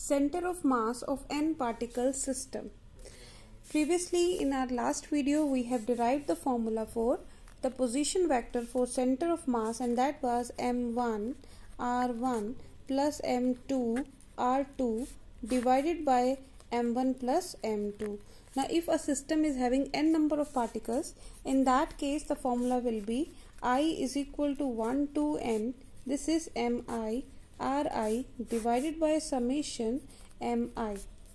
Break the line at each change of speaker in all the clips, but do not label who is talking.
center of mass of n particle system. Previously in our last video we have derived the formula for the position vector for center of mass, and that was m1 r1 plus m2 r2 divided by m1 plus m2. Now if a system is having n number of particles, in that case the formula will be I is equal to 1 to n, this is mi ri divided by summation mi,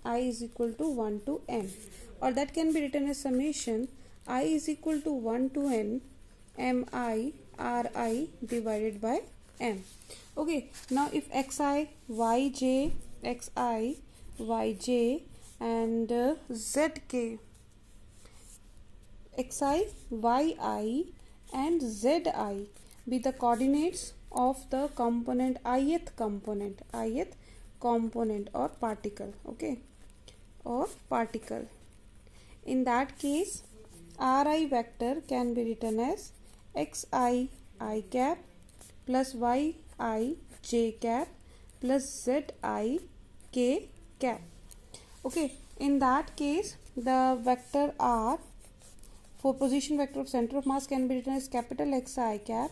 I is equal to 1 to n, or that can be written as summation I is equal to 1 to n mi ri divided by m. Okay, now if xi yj and zk, xi yi and zi be the coordinates of the component ith component or particle, okay, or particle. In that case ri vector can be written as xi I cap plus yi j cap plus zi k cap. Okay, in that case the vector r for position vector of center of mass can be written as capital Xi cap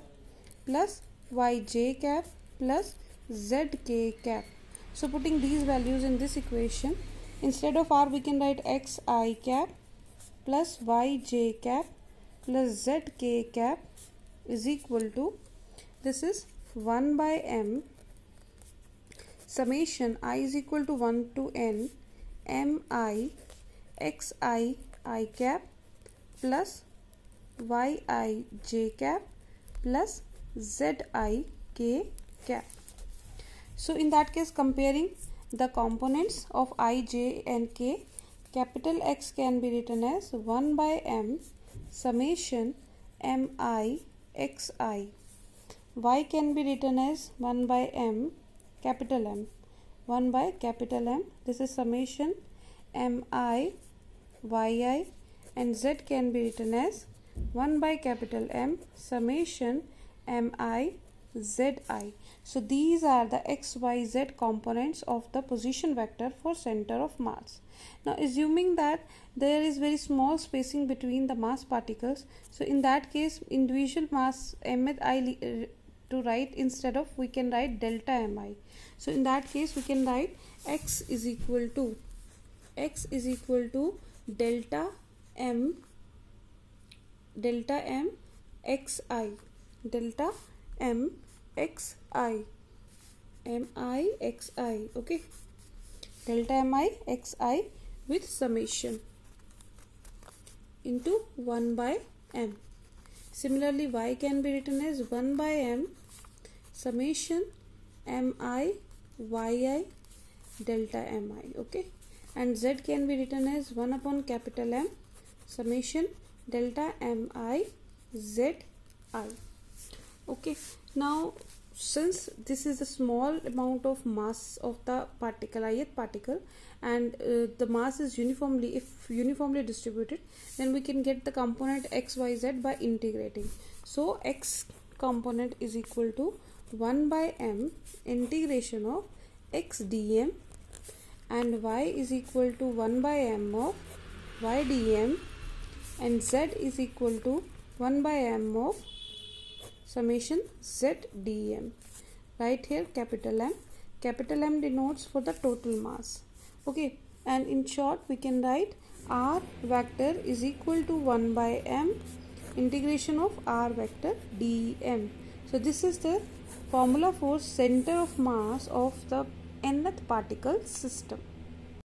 plus yj cap plus zk cap. So putting these values in this equation, instead of r we can write xi cap plus yj cap plus zk cap is equal to, this is 1 by m summation I is equal to 1 to n mi xi I cap plus yi j cap plus zi k cap. So in that case, comparing the components of I, j and k, capital X can be written as 1 by m summation mi xi, y can be written as 1 by m capital M, 1 by capital M, this is summation mi yi, and z can be written as 1 by capital M summation mi zi. So these are the x, y, z components of the position vector for center of mass. Now assuming that there is very small spacing between the mass particles, so in that case individual mass mth I to write, instead of we can write delta mi. So in that case we can write x is equal to delta m xi, delta m xi mi xi, okay, delta mi xi with summation into 1 by m. Similarly y can be written as 1 by m summation mi yi delta mi, okay, and z can be written as 1 upon capital M summation delta mi zi. Okay, now since this is a small amount of mass of the particle, ith particle, and the mass is uniformly distributed, then we can get the component x, y, z by integrating. So x component is equal to 1 by m integration of x dm, and y is equal to 1 by m of y dm, and z is equal to 1 by m of summation z dm. Right here capital M denotes for the total mass, okay, and in short we can write r vector is equal to 1 by m integration of r vector dm. So this is the formula for center of mass of the nth particle system.